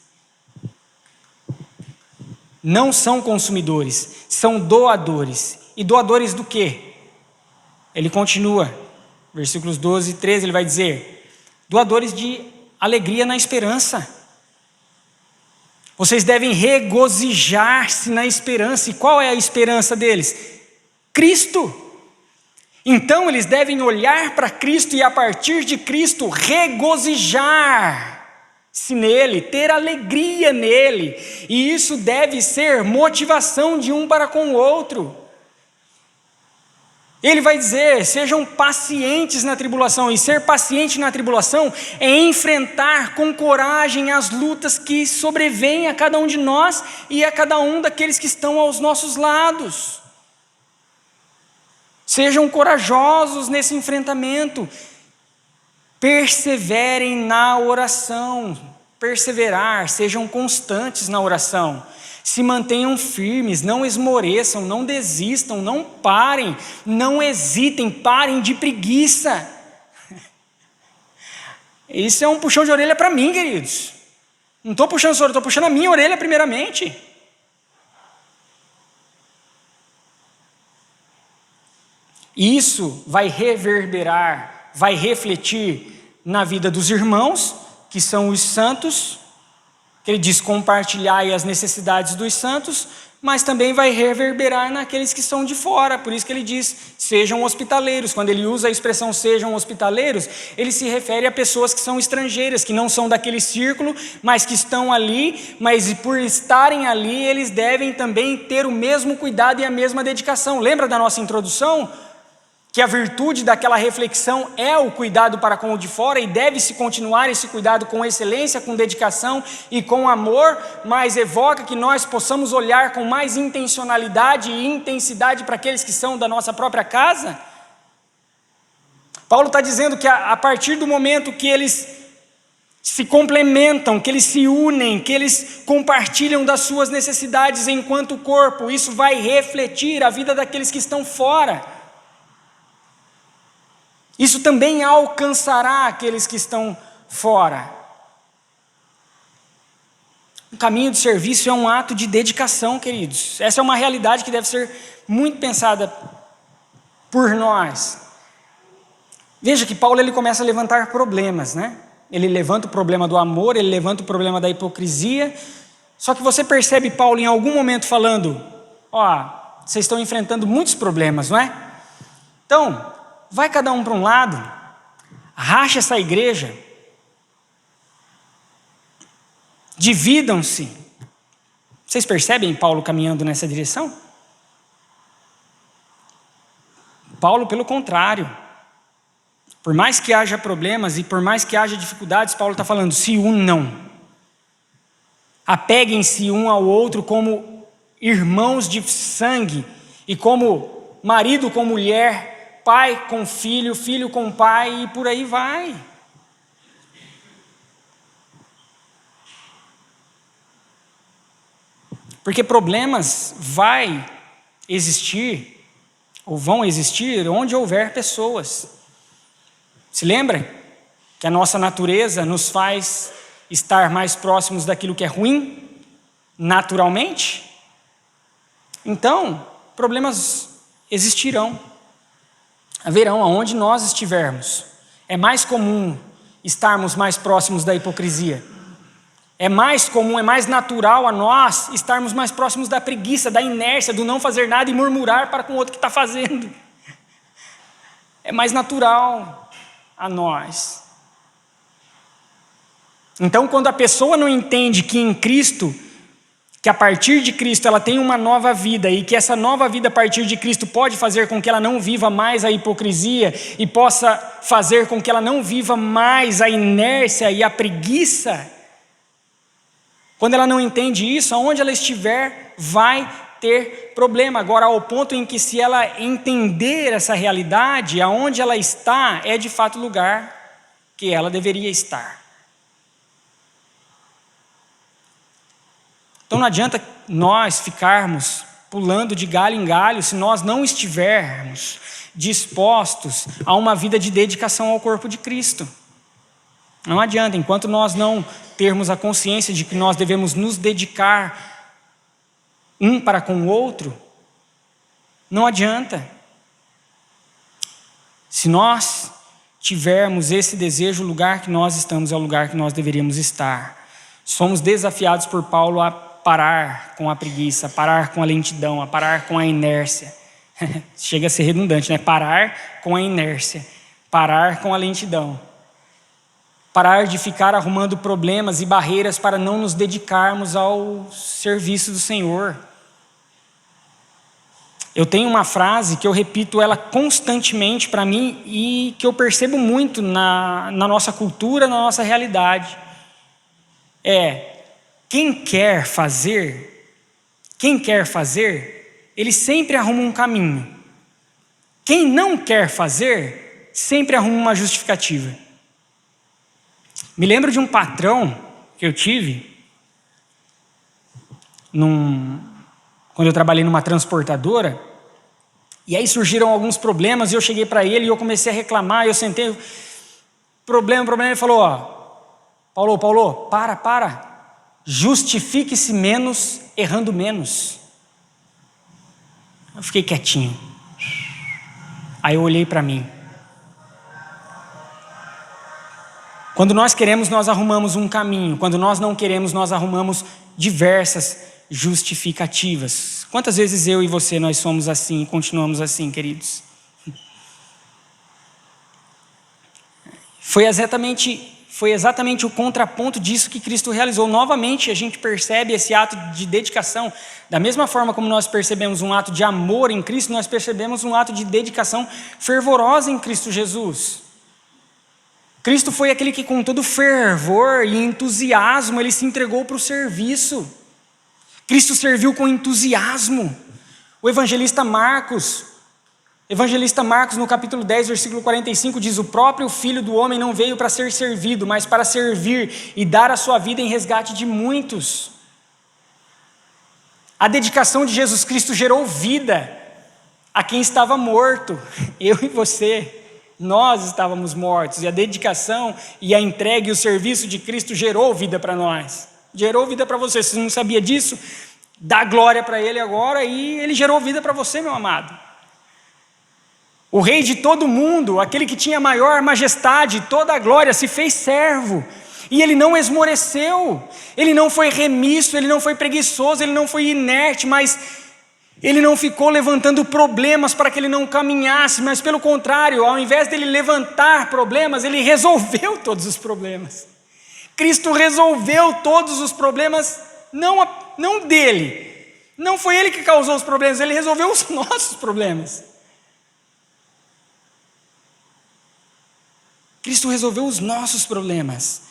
S1: Não são consumidores, são doadores. E doadores do quê? Ele continua, versículos 12 e 13, ele vai dizer: doadores de alegria na esperança. Vocês devem regozijar-se na esperança. E qual é a esperança deles? Cristo. Então eles devem olhar para Cristo e a partir de Cristo regozijar-se nele, ter alegria nele. E isso deve ser motivação de um para com o outro. Ele vai dizer: sejam pacientes na tribulação. E ser paciente na tribulação é enfrentar com coragem as lutas que sobrevêm a cada um de nós e a cada um daqueles que estão aos nossos lados. Sejam corajosos nesse enfrentamento. Perseverem na oração. Perseverar, sejam constantes na oração. Se mantenham firmes, não esmoreçam, não desistam, não parem, não hesitem, parem de preguiça. Isso é um puxão de orelha para mim, queridos. Não estou puxando sua orelha, estou puxando a minha orelha primeiramente. Isso vai reverberar, vai refletir na vida dos irmãos, que são os santos, que ele diz: compartilhai as necessidades dos santos, mas também vai reverberar naqueles que são de fora. Por isso que ele diz: sejam hospitaleiros. Quando ele usa a expressão sejam hospitaleiros, ele se refere a pessoas que são estrangeiras, que não são daquele círculo, mas que estão ali, mas por estarem ali, eles devem também ter o mesmo cuidado e a mesma dedicação. Lembra da nossa introdução? Que a virtude daquela reflexão é o cuidado para com o de fora, e deve-se continuar esse cuidado com excelência, com dedicação e com amor, mas evoca que nós possamos olhar com mais intencionalidade e intensidade para aqueles que são da nossa própria casa. Paulo está dizendo que a partir do momento que eles se complementam, que eles se unem, que eles compartilham das suas necessidades enquanto corpo, isso vai refletir a vida daqueles que estão fora. Isso também alcançará aqueles que estão fora. O caminho de serviço é um ato de dedicação, queridos. Essa é uma realidade que deve ser muito pensada por nós. Veja que Paulo ele começa a levantar problemas, né? Ele levanta o problema do amor, ele levanta o problema da hipocrisia. Só que você percebe Paulo em algum momento falando: vocês estão enfrentando muitos problemas, não é? Então, vai cada um para um lado, racha essa igreja, dividam-se. Vocês percebem Paulo caminhando nessa direção? Paulo, pelo contrário, por mais que haja problemas e por mais que haja dificuldades, Paulo está falando: se unam, apeguem-se um ao outro como irmãos de sangue e como marido com mulher, pai com filho, filho com pai, e por aí vai. Porque problemas vai existir, ou vão existir, onde houver pessoas. Se lembra que a nossa natureza nos faz estar mais próximos daquilo que é ruim, naturalmente? Então, problemas existirão. Haverão aonde nós estivermos. É mais comum estarmos mais próximos da hipocrisia. É mais comum, é mais natural a nós estarmos mais próximos da preguiça, da inércia, do não fazer nada e murmurar para com o outro que está fazendo. É mais natural a nós. Então, quando a pessoa não entende que em Cristo, que a partir de Cristo ela tem uma nova vida e que essa nova vida a partir de Cristo pode fazer com que ela não viva mais a hipocrisia e possa fazer com que ela não viva mais a inércia e a preguiça, quando ela não entende isso, aonde ela estiver vai ter problema. Agora, ao ponto em que, se ela entender essa realidade, aonde ela está é de fato o lugar que ela deveria estar. Então não adianta nós ficarmos pulando de galho em galho se nós não estivermos dispostos a uma vida de dedicação ao corpo de Cristo. Não adianta, enquanto nós não termos a consciência de que nós devemos nos dedicar um para com o outro, não adianta. Se nós tivermos esse desejo, o lugar que nós estamos é o lugar que nós deveríamos estar. Somos desafiados por Paulo a parar com a preguiça, a parar com a lentidão, a parar com a inércia. Chega a ser redundante, né? Parar com a inércia, parar com a lentidão. Parar de ficar arrumando problemas e barreiras para não nos dedicarmos ao serviço do Senhor. Eu tenho uma frase que eu repito ela constantemente para mim e que eu percebo muito na nossa cultura, na nossa realidade. Quem quer fazer, ele sempre arruma um caminho. Quem não quer fazer, sempre arruma uma justificativa. Me lembro de um patrão que eu tive, quando eu trabalhei numa transportadora, e aí surgiram alguns problemas, e eu cheguei para ele e eu comecei a reclamar, eu sentei, problema, ele falou, Paulo, para, justifique-se menos, errando menos. Eu fiquei quietinho, aí eu olhei para mim. Quando nós queremos, nós arrumamos um caminho. Quando nós não queremos, nós arrumamos diversas justificativas. Quantas vezes eu e você, nós somos assim e continuamos assim, queridos? Foi exatamente o contraponto disso que Cristo realizou. Novamente, a gente percebe esse ato de dedicação. Da mesma forma como nós percebemos um ato de amor em Cristo, nós percebemos um ato de dedicação fervorosa em Cristo Jesus. Cristo foi aquele que com todo fervor e entusiasmo, ele se entregou para o serviço. Cristo serviu com entusiasmo. O evangelista Marcos, no capítulo 10, versículo 45, diz: o próprio Filho do Homem não veio para ser servido, mas para servir e dar a sua vida em resgate de muitos. A dedicação de Jesus Cristo gerou vida a quem estava morto, eu e você. Nós estávamos mortos, e a dedicação e a entrega e o serviço de Cristo gerou vida para nós, gerou vida para você. Se você não sabia disso, dá glória para Ele agora, e Ele gerou vida para você, meu amado. O Rei de todo mundo, aquele que tinha maior majestade, toda a glória, se fez servo, e Ele não esmoreceu, Ele não foi remisso, Ele não foi preguiçoso, Ele não foi inerte, mas Ele não ficou levantando problemas para que ele não caminhasse, mas pelo contrário, ao invés dele levantar problemas, ele resolveu todos os problemas. Cristo resolveu todos os problemas, não dele, não foi ele que causou os problemas, ele resolveu os nossos problemas. Cristo resolveu os nossos problemas,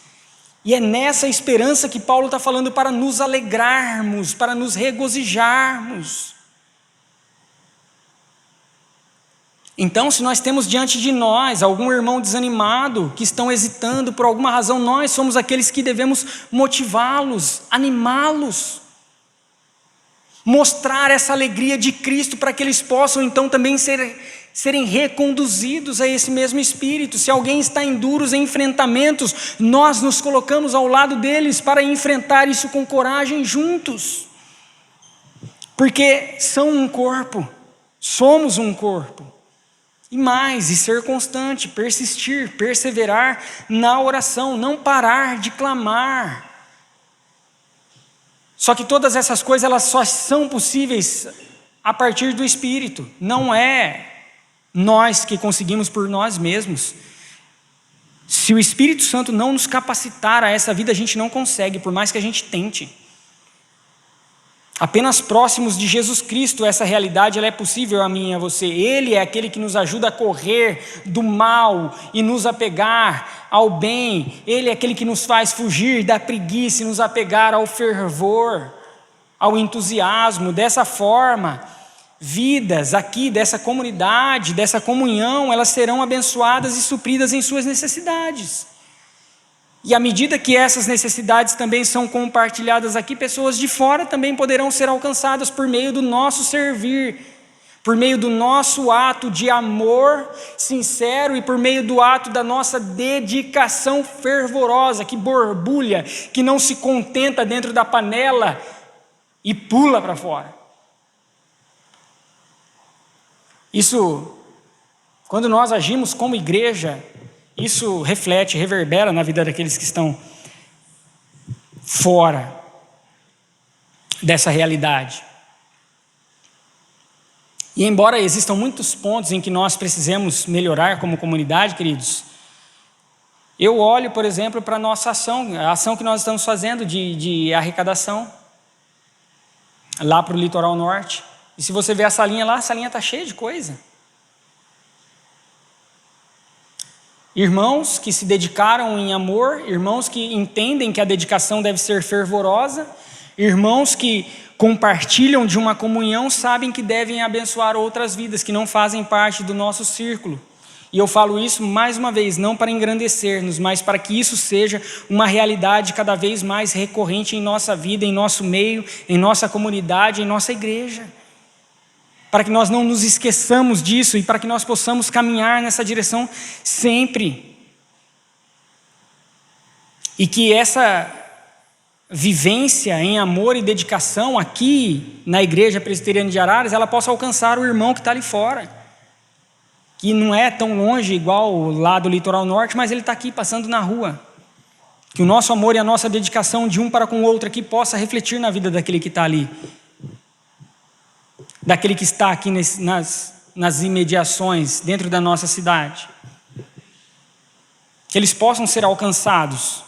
S1: e é nessa esperança que Paulo está falando para nos alegrarmos, para nos regozijarmos. Então, se nós temos diante de nós algum irmão desanimado, que estão hesitando por alguma razão, nós somos aqueles que devemos motivá-los, animá-los, mostrar essa alegria de Cristo para que eles possam então também serem reconduzidos a esse mesmo Espírito. Se alguém está em duros enfrentamentos, nós nos colocamos ao lado deles para enfrentar isso com coragem juntos, porque são um corpo, somos um corpo. E ser constante, persistir, perseverar na oração, não parar de clamar. Só que todas essas coisas, elas só são possíveis a partir do Espírito. Não é nós que conseguimos por nós mesmos. Se o Espírito Santo não nos capacitar a essa vida, a gente não consegue, por mais que a gente tente. Apenas próximos de Jesus Cristo, essa realidade ela é possível a mim e a você. Ele é aquele que nos ajuda a correr do mal e nos apegar ao bem. Ele é aquele que nos faz fugir da preguiça e nos apegar ao fervor. ao entusiasmo. Dessa forma, vidas aqui dessa comunidade, dessa comunhão, elas serão abençoadas e supridas em suas necessidades. E à medida que essas necessidades também são compartilhadas aqui, pessoas de fora também poderão ser alcançadas por meio do nosso servir, por meio do nosso ato de amor sincero e por meio do ato da nossa dedicação fervorosa, que borbulha, que não se contenta dentro da panela e pula para fora. Isso, quando nós agimos como igreja, isso reflete, reverbera na vida daqueles que estão fora dessa realidade. E embora existam muitos pontos em que nós precisamos melhorar como comunidade, queridos, eu olho, por exemplo, para a nossa ação, a ação que nós estamos fazendo de arrecadação, lá para o litoral norte. E se você ver a salinha lá, a salinha está cheia de coisa. Irmãos que se dedicaram em amor, irmãos que entendem que a dedicação deve ser fervorosa, irmãos que compartilham de uma comunhão, sabem que devem abençoar outras vidas que não fazem parte do nosso círculo. E eu falo isso mais uma vez, não para engrandecer-nos, mas para que isso seja uma realidade cada vez mais recorrente em nossa vida, em nosso meio, em nossa comunidade, em nossa igreja. Para que nós não nos esqueçamos disso e para que nós possamos caminhar nessa direção sempre. E que essa vivência em amor e dedicação aqui na Igreja Presbiteriana de Araras, ela possa alcançar o irmão que está ali fora, que não é tão longe igual lá do litoral norte, mas ele está aqui passando na rua. Que o nosso amor e a nossa dedicação de um para com o outro aqui possa refletir na vida daquele que está ali, daquele que está aqui nas imediações, dentro da nossa cidade. Que eles possam ser alcançados.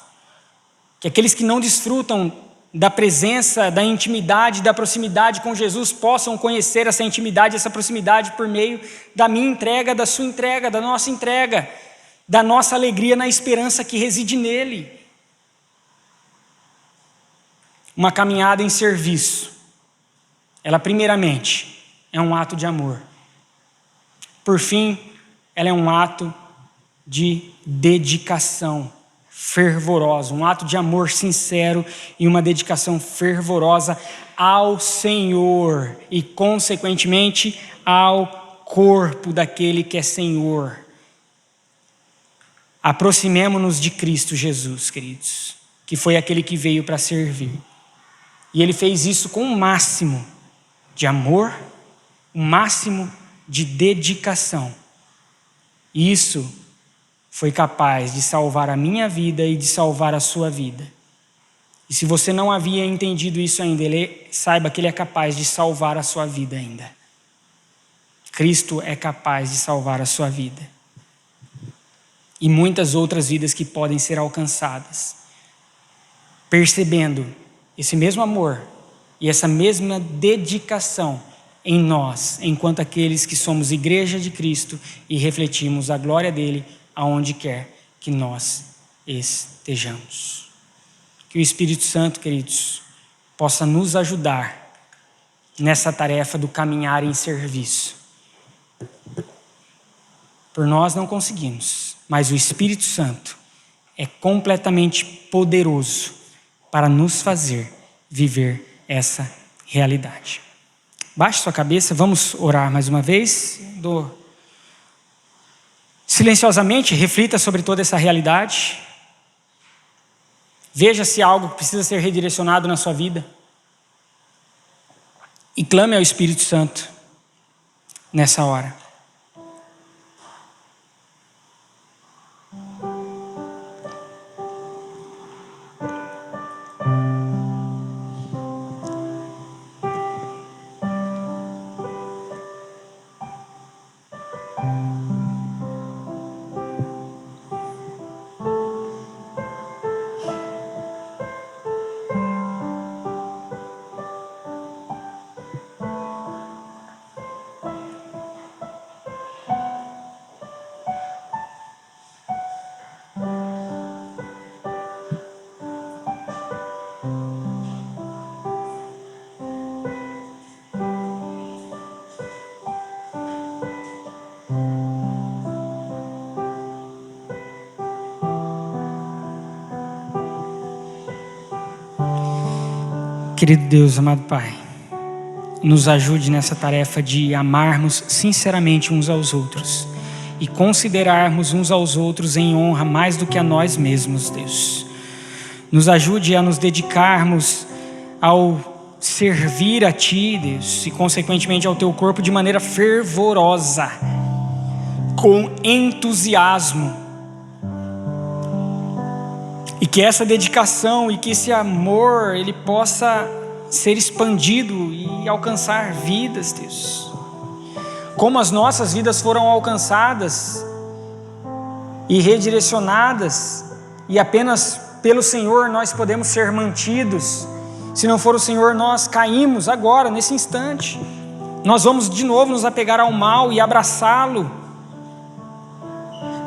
S1: Que aqueles que não desfrutam da presença, da intimidade, da proximidade com Jesus, possam conhecer essa intimidade, essa proximidade por meio da minha entrega, da sua entrega, da nossa alegria na esperança que reside nele. Uma caminhada em serviço. Ela primeiramente é um ato de amor. Por fim, ela é um ato de dedicação fervorosa, um ato de amor sincero e uma dedicação fervorosa ao Senhor e, consequentemente, ao corpo daquele que é Senhor. Aproximemo-nos de Cristo Jesus, queridos, que foi aquele que veio para servir. E ele fez isso com o máximo de amor, o máximo de dedicação. Isso foi capaz de salvar a minha vida e de salvar a sua vida. E se você não havia entendido isso ainda, saiba que ele é capaz de salvar a sua vida ainda. Cristo é capaz de salvar a sua vida. E muitas outras vidas que podem ser alcançadas. Percebendo esse mesmo amor e essa mesma dedicação em nós, enquanto aqueles que somos igreja de Cristo e refletimos a glória dele aonde quer que nós estejamos. Que o Espírito Santo, queridos, possa nos ajudar nessa tarefa do caminhar em serviço. Por nós não conseguimos, mas o Espírito Santo é completamente poderoso para nos fazer viver essa realidade. Baixe sua cabeça, vamos orar mais uma vez. Silenciosamente, reflita sobre toda essa realidade. Veja se há algo que precisa ser redirecionado na sua vida. E clame ao Espírito Santo nessa hora. Querido Deus, amado Pai, nos ajude nessa tarefa de amarmos sinceramente uns aos outros e considerarmos uns aos outros em honra mais do que a nós mesmos, Deus. Nos ajude a nos dedicarmos ao servir a Ti, Deus, e consequentemente ao Teu corpo de maneira fervorosa, com entusiasmo. E que essa dedicação e que esse amor, ele possa ser expandido e alcançar vidas, Deus. Como as nossas vidas foram alcançadas e redirecionadas, e apenas pelo Senhor nós podemos ser mantidos. Se não for o Senhor, nós caímos agora, nesse instante. Nós vamos de novo nos apegar ao mal e abraçá-lo.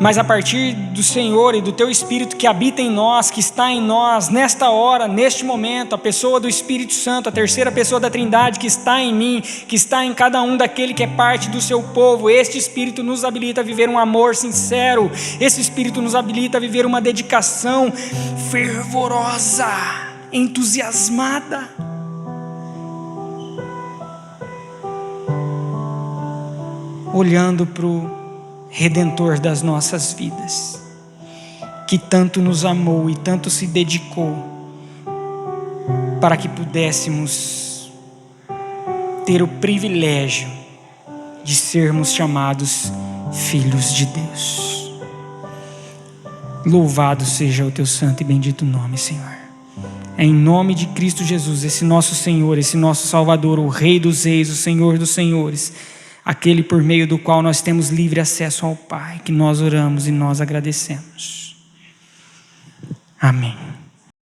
S1: Mas a partir do Senhor e do Teu Espírito que habita em nós, que está em nós, nesta hora, neste momento, a pessoa do Espírito Santo, a terceira pessoa da Trindade que está em mim, que está em cada um daquele que é parte do Seu povo, este Espírito nos habilita a viver um amor sincero, esse Espírito nos habilita a viver uma dedicação fervorosa, entusiasmada. Olhando para o Redentor das nossas vidas, que tanto nos amou e tanto se dedicou para que pudéssemos ter o privilégio de sermos chamados filhos de Deus. Louvado seja o Teu santo e bendito nome, Senhor. É em nome de Cristo Jesus, esse nosso Senhor, esse nosso Salvador, o Rei dos Reis, o Senhor dos Senhores, aquele por meio do qual nós temos livre acesso ao Pai, que nós oramos e nós agradecemos. Amém.